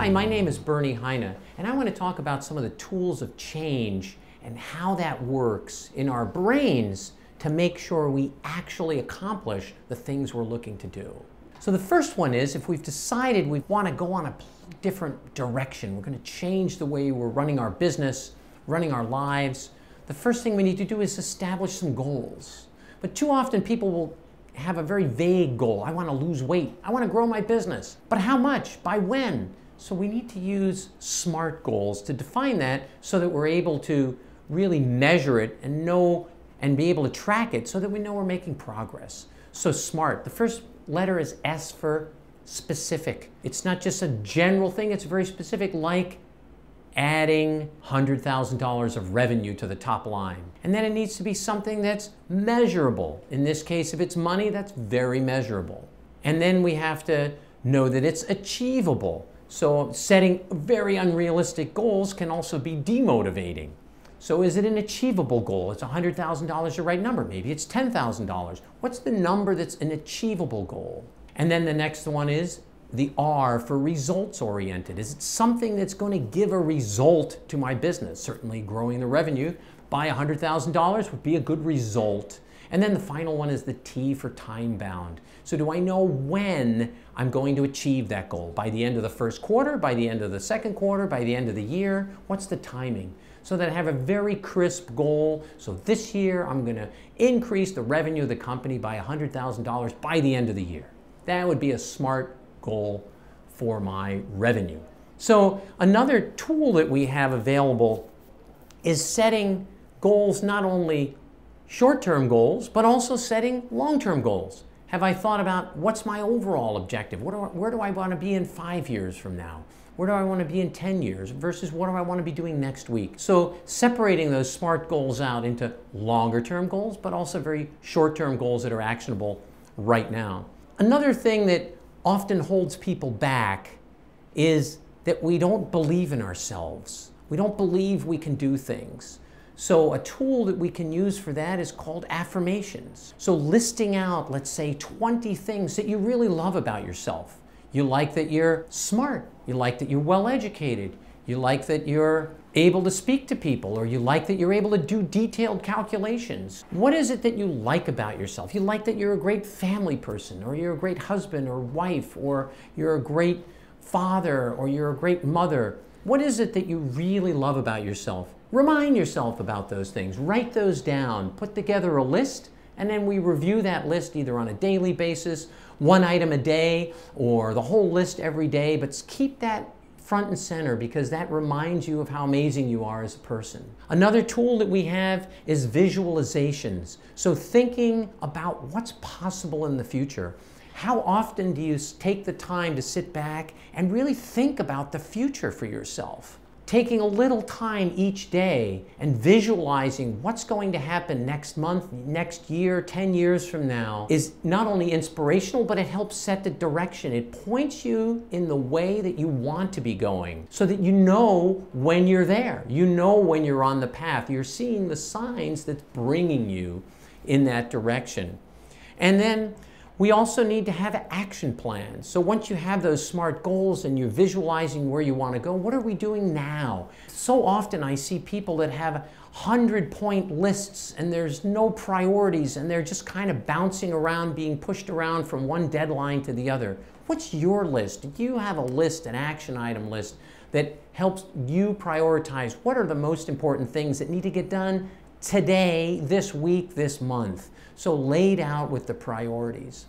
Hi, my name is Bernie Heine, and I want to talk about some of the tools of change and how that works in our brains to make sure we actually accomplish the things we're looking to do. So the first one is, if we've decided we want to go on a different direction, we're going to change the way we're running our business, running our lives, the first thing we need to do is establish some goals. But too often people will have a very vague goal. I want to lose weight. I want to grow my business. But how much? By when? So we need to use SMART goals to define that so that we're able to really measure it and know and be able to track it so that we know we're making progress. So SMART, the first letter is S for specific. It's not just a general thing, it's very specific, like adding $100,000 of revenue to the top line. And then it needs to be something that's measurable. In this case, if it's money, that's very measurable. And then we have to know that it's achievable. So setting very unrealistic goals can also be demotivating. So is it an achievable goal? It's $100,000 the right number. Maybe it's $10,000. What's the number that's an achievable goal? And then the next one is the R for results oriented. Is it something that's going to give a result to my business? Certainly growing the revenue by $100,000 would be a good result. And then the final one is the T for time bound. So do I know when I'm going to achieve that goal? By the end of the first quarter, by the end of the second quarter, by the end of the year? What's the timing? So that I have a very crisp goal. So this year I'm going to increase the revenue of the company by $100,000 by the end of the year. That would be a SMART goal for my revenue. So another tool that we have available is setting goals, not only short-term goals, but also setting long-term goals. Have I thought about what's my overall objective? Where do I want to be in 5 years from now? Where do I want to be in 10 years versus what do I want to be doing next week? So separating those SMART goals out into longer-term goals, but also very short-term goals that are actionable right now. Another thing that often holds people back is that we don't believe in ourselves. We don't believe we can do things. So a tool that we can use for that is called Affirmations. So listing out, let's say, 20 things that you really love about yourself. You like that you're smart. You like that you're well educated. You like that you're able to speak to people, or you like that you're able to do detailed calculations. What is it that you like about yourself? You like that you're a great family person, or you're a great husband or wife, or you're a great father, or you're a great mother. What is it that you really love about yourself? Remind yourself about those things. Write those down. Put together a list, and then we review that list either on a daily basis, one item a day, or the whole list every day, but keep that front and center because that reminds you of how amazing you are as a person. Another tool that we have is visualizations. So thinking about what's possible in the future. How often do you take the time to sit back and really think about the future for yourself? Taking a little time each day and visualizing what's going to happen next month, next year, 10 years from now is not only inspirational, but it helps set the direction. It points you in the way that you want to be going so that you know when you're there. You know when you're on the path. You're seeing the signs that's bringing you in that direction. And then we also need to have action plans. So once you have those SMART goals and you're visualizing where you want to go, what are we doing now? So often I see people that have 100-point lists and there's no priorities and they're just kind of bouncing around, being pushed around from one deadline to the other. What's your list? Do you have a list, an action item list that helps you prioritize what are the most important things that need to get done today, this week, this month? So laid out with the priorities.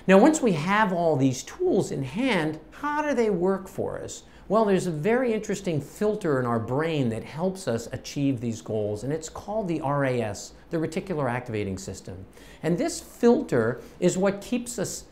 Now, once we have all these tools in hand, how do they work for us? Well, there's a very interesting filter in our brain that helps us achieve these goals, and it's called the RAS, the reticular activating system. And this filter is what keeps us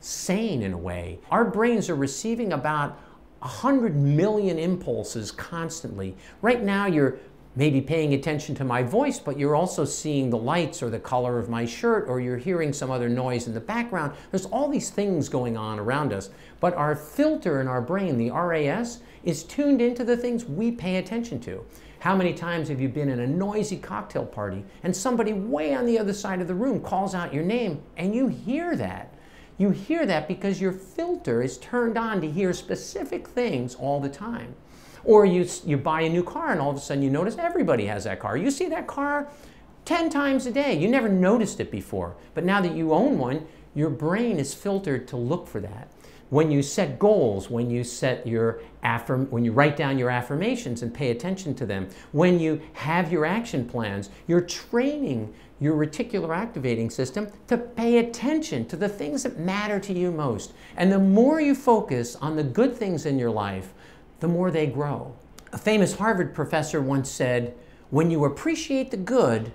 sane in a way. Our brains are receiving about 100 million impulses constantly. Right now, you're maybe paying attention to my voice, but you're also seeing the lights or the color of my shirt, or you're hearing some other noise in the background. There's all these things going on around us, but our filter in our brain, the RAS, is tuned into the things we pay attention to. How many times have you been in a noisy cocktail party and somebody way on the other side of the room calls out your name and you hear that? You hear that because your filter is turned on to hear specific things all the time. Or you buy a new car and all of a sudden you notice everybody has that car. You see that car 10 times a day. You never noticed it before. But now that you own one, your brain is filtered to look for that. When you set goals, when you write down your affirmations and pay attention to them, when you have your action plans, you're training your reticular activating system to pay attention to the things that matter to you most. And the more you focus on the good things in your life, the more they grow. A famous Harvard professor once said, when you appreciate the good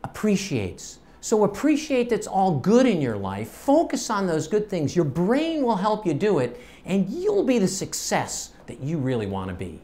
appreciates. So appreciate that's all good in your life. Focus on those good things. Your brain will help you do it, and you'll be the success that you really want to be.